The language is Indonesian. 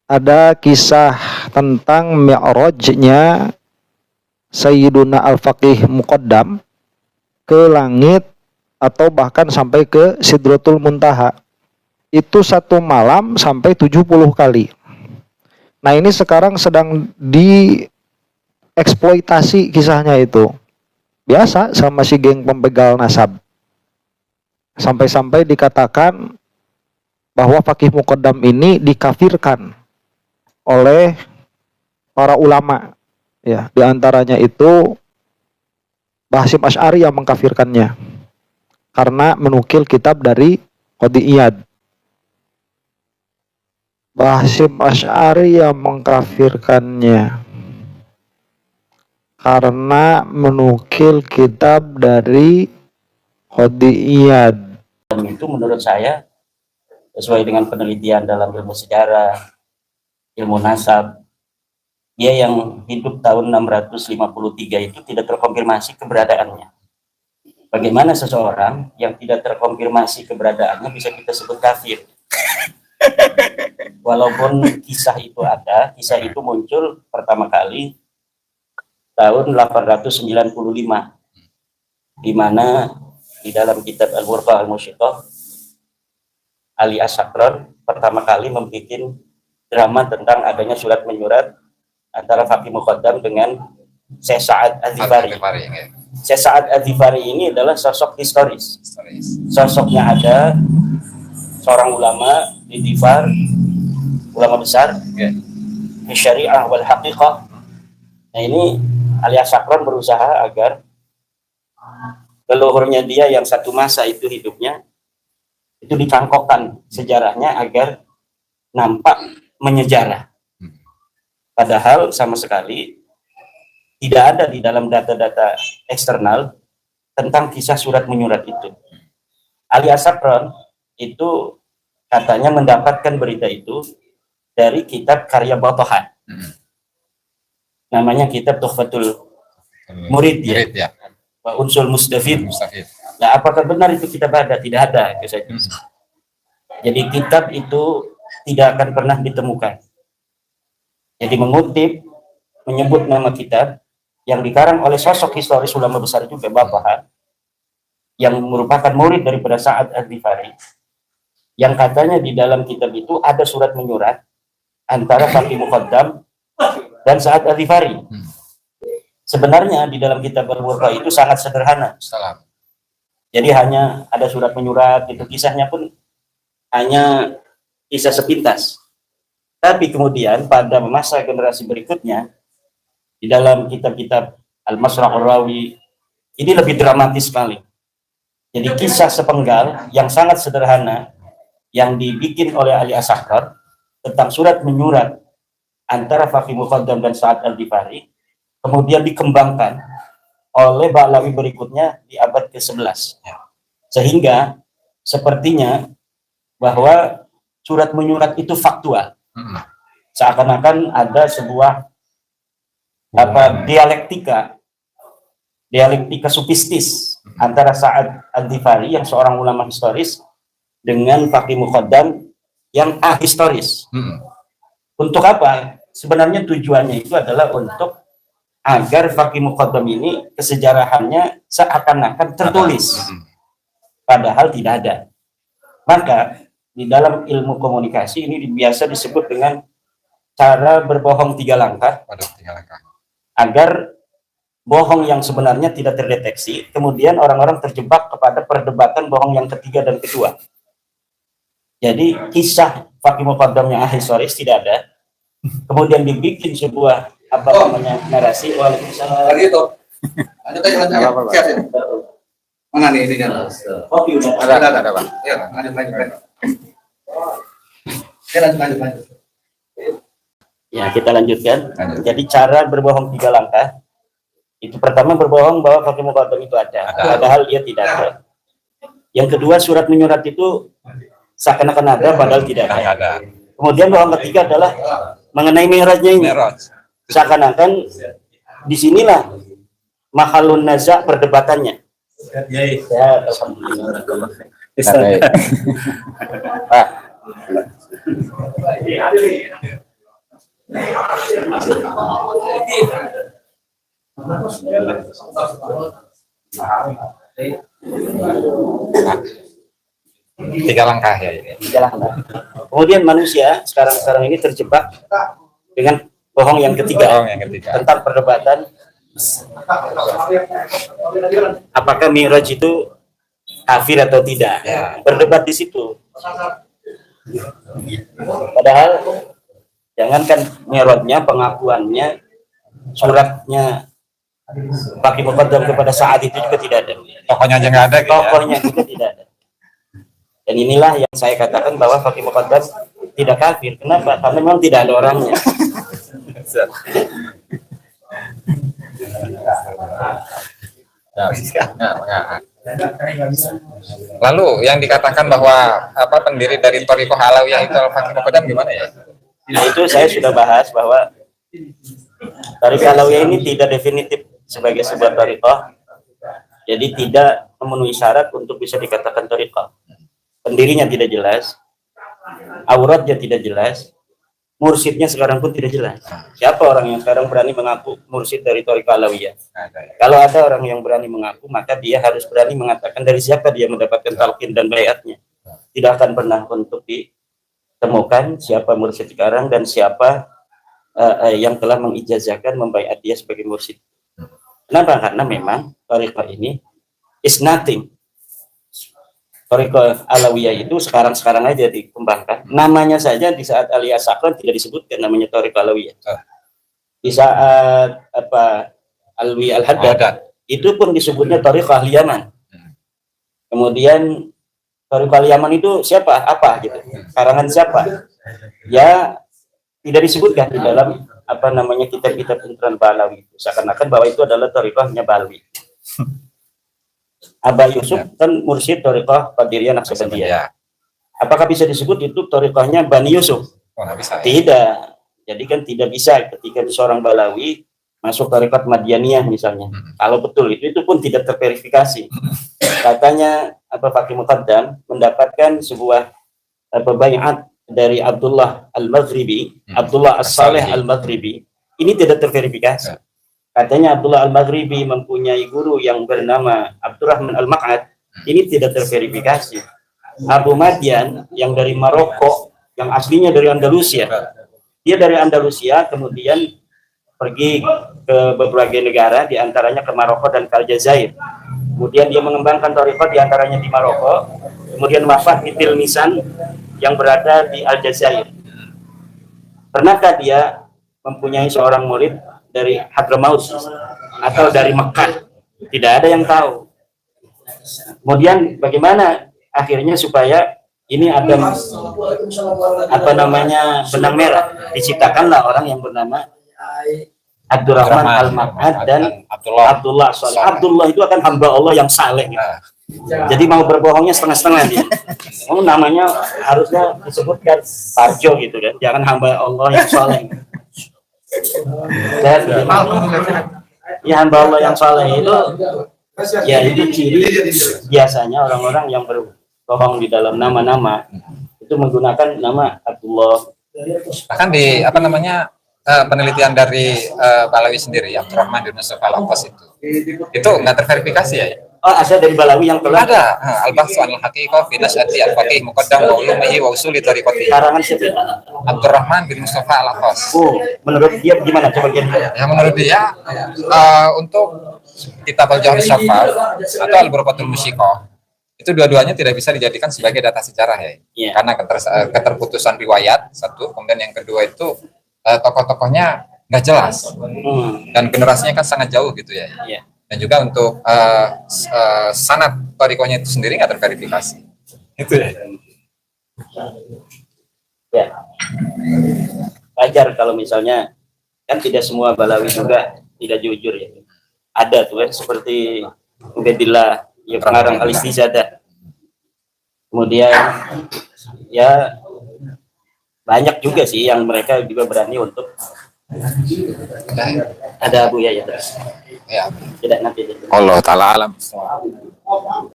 ada kisah tentang mi'rajnya Sayyiduna Al-Faqih Muqaddam ke langit atau bahkan sampai ke Sidratul Muntaha. Itu satu malam sampai 70 kali. Nah, ini sekarang sedang dieksploitasi kisahnya itu. Biasa sama si geng pembegal nasab. Sampai-sampai dikatakan bahwa Faqih Muqaddam ini dikafirkan oleh para ulama, ya, diantaranya itu Hasyim Asy'ari yang mengkafirkannya karena menukil kitab dari Qadhi Iyad. Hasyim Asy'ari yang mengkafirkannya karena menukil kitab dari Qadhi Iyad. Itu menurut saya sesuai dengan penelitian dalam ilmu sejarah, ilmu nasab, dia yang hidup tahun 653 itu tidak terkonfirmasi keberadaannya. Bagaimana seseorang yang tidak terkonfirmasi keberadaannya bisa kita sebut kafir? Walaupun kisah itu ada, kisah itu muncul pertama kali tahun 895, di mana di dalam kitab Al-Burqa Al-Mushitah, Ali As-Sakran pertama kali membuat drama tentang adanya surat menyurat antara Faqih Muqaddam dengan Syekh Sa'ad Al-Dhifari. Syekh Sa'ad Al-Dhifari ini adalah sosok historis. Sosoknya ada seorang ulama di Dhifar, ulama besar, di syariah wal haqiqah. Nah, ini Ali As-Sakran berusaha agar leluhurnya dia yang satu masa itu hidupnya itu dicangkokkan sejarahnya agar nampak menyejarah. Padahal sama sekali tidak ada di dalam data-data eksternal tentang kisah surat menyurat itu. Ali As-Sakran itu katanya mendapatkan berita itu dari kitab karya Batohan. Namanya kitab Tuhfatul Murid ya. Wa Unsul Mustafid. Nah, apakah benar itu kitab ada? Tidak ada. Jadi kitab itu tidak akan pernah ditemukan. Jadi mengutip, menyebut nama kitab yang dikarang oleh sosok historis ulama besar juga, Bapak, yang merupakan murid daripada Sa'ad Al-Dhifari, yang katanya di dalam kitab itu ada surat menyurat antara Faqih Muqaddam dan Sa'ad Al-Dhifari. Sebenarnya di dalam kitab Al-Burqa itu sangat sederhana. Jadi hanya ada surat menyurat, itu kisahnya pun hanya kisah sepintas. Tapi kemudian pada masa generasi berikutnya, di dalam kitab-kitab Al-Masrahur Rawi, ini lebih dramatis sekali. Jadi kisah sepenggal yang sangat sederhana, yang dibikin oleh Ali As-Sakran tentang surat menyurat antara Faqih Muqaddam dan Sa'ad Al-Dhifari, kemudian dikembangkan oleh Ba'lawi berikutnya di abad ke-11. Sehingga sepertinya bahwa surat menyurat itu faktual. Seakan-akan ada sebuah dialektika sufistis antara Sa'ad Al-Dhifari yang seorang ulama historis dengan Faqih Muqaddam yang ahistoris. Untuk apa? Sebenarnya tujuannya itu adalah untuk agar Faqih Muqaddam ini kesejarahannya seakan-akan tertulis, padahal tidak ada. Maka di dalam ilmu komunikasi ini biasa disebut dengan cara berbohong 3 langkah, agar bohong yang sebenarnya tidak terdeteksi, kemudian orang-orang terjebak kepada perdebatan bohong yang ketiga dan kedua. Jadi kisah Faqih Muqaddam yang ahistoris tidak ada, kemudian dibikin sebuah narasi. Waalaikumsalam. Lagi itu. Mana nih ini? Kopi udah ada Bang. Ya, lanjut. Lanjut. Ya, kita lanjutkan. Jadi cara berbohong 3 langkah. Itu pertama berbohong bahwa Faqih Muqaddam itu ada, padahal dia tidak ada. Yang kedua, surat menyurat itu seakan-akan ada, padahal tidak ada. Kemudian bohong ketiga adalah mengenai mi'rajnya ini. Seakan-akan disinilah mahalun naza' perdebatannya. Ya, alhamdulillah. Tiga langkah ya ini. Jalankan. Kemudian manusia sekarang ini terjebak dengan bohong yang ketiga, tentang perdebatan apakah Mi'raj itu kafir atau tidak. Ya. Berdebat di situ. Padahal jangankan Mi'rajnya, pengakuannya, suratnya Fakih Muqaddam kepada Sa'ad itu juga tidak ada. Tokohnya aja nggak ada gitu ya. Tokohnya juga tidak ada. Dan inilah yang saya katakan bahwa Fakih Muqaddam tidak kafir. Kenapa? Karena memang tidak ada orangnya. Lalu yang dikatakan bahwa pendiri dari Thariqah Alawiyah itu Al-Fakih Muqaddam gimana ya? Nah, itu saya sudah bahas bahwa Thariqah Alawiyah ini tidak definitif sebagai sebuah thariqah. Jadi tidak memenuhi syarat untuk bisa dikatakan thariqah. Pendirinya tidak jelas, auratnya tidak jelas, mursyidnya sekarang pun tidak jelas. Siapa orang yang sekarang berani mengaku mursyid dari Thariqah Alawiyah? Kalau ada orang yang berani mengaku, maka dia harus berani mengatakan dari siapa dia mendapatkan talqin dan bayatnya. Tidak akan pernah untuk ditemukan siapa mursyid sekarang dan siapa yang telah mengijazahkan membaiat dia sebagai mursyid. Kenapa? Karena memang Thariqah ini is nothing. Thariqah Alawiyah itu sekarang aja dikembangkan. Namanya saja di saat Ali As-Sakran tidak disebutkan namanya Thariqah Alawiyah. Di saat Alwi Al-Haddad itu pun disebutnya Thariqah Al-Yaman. Kemudian Thariqah Al-Yaman itu siapa? Apa gitu? Karangan siapa? Ya tidak disebutkan di dalam kitab-kitab Intran Balawi. Seakan-akan bahwa itu adalah Thariqahnya Balawi. Aba Yusuf kan mursyid Thariqah Qadiriyah Naqsabandiyah. Apakah bisa disebut itu Thariqahnya Bani Yusuf? Bisa, ya? Tidak. Jadi kan tidak bisa ketika seorang Balawi masuk Thariqat Madianiyah misalnya. Kalau betul itu pun tidak terverifikasi. Katanya Fakih Muqaddam mendapatkan sebuah baiat dari Abdullah Al-Maghribi, Abdullah As-Saleh Al-Maghribi. Ini tidak terverifikasi. Katanya Abdullah Al-Maghribi mempunyai guru yang bernama Abdurrahman Al-Maq'ad. Ini tidak terverifikasi. Abu Madian yang dari Maroko, yang aslinya dari Andalusia. Dia dari Andalusia kemudian pergi ke berbagai negara, diantaranya ke Maroko dan ke Aljazair. Kemudian dia mengembangkan thariqah diantaranya di Maroko. Kemudian wafat di Tilmisan yang berada di Aljazair. Pernahkah dia mempunyai seorang murid dari Hadramaut atau dari Mekah? Tidak ada yang tahu. Kemudian bagaimana akhirnya supaya ini ada benang merah, diciptakanlah orang yang bernama Abdurrahman Al-Maq'ad dan Abdullah Saleh. Abdullah itu akan hamba Allah yang saleh. Jadi mau berbohongnya setengah-setengah dia. Namanya harusnya disebutkan Parjo gitu kan, jangan hamba Allah yang saleh. Ya hamba Allah yang saleh itu ya itu ciri biasanya orang-orang yang berbohong di dalam nama-nama itu menggunakan nama Abdullah. Bahkan di penelitian dari Balawi sendiri, Abdurrahman bin Yusuf Al-Aqas itu nggak terverifikasi ya? Oh, ada dari Balawi yang telah ada. Al-Bahsu Al-Haqiqah fi Nasyati Al-Faqih Muqaddam wa Ulumihi wa Usuli Thariqati. Karangan siapa? Abdurrahman bin Mustafa Al-Aqas. Oh, menurut dia gimana coba dia? Ya menurut dia untuk kitab Al-Jawhar Syafaf atau Al-Burqatul Musyiqah itu dua-duanya tidak bisa dijadikan sebagai data sejarah ya. Yeah. Karena keterputusan riwayat satu, kemudian yang kedua itu tokoh-tokohnya nggak jelas dan generasinya kan sangat jauh gitu ya. Yeah. Dan juga untuk sanad thariqahnya itu sendiri nggak terverifikasi. Itu ya. Ya. Wajar kalau misalnya kan tidak semua Balawi juga tidak jujur ya. Ada tuh kan seperti Ubaidillah ya pengarang Al-Istizadah. Kemudian ya banyak juga sih yang mereka juga berani untuk ada Abu Yahya terus. Ya. Tidak nanti. Allah taala alam.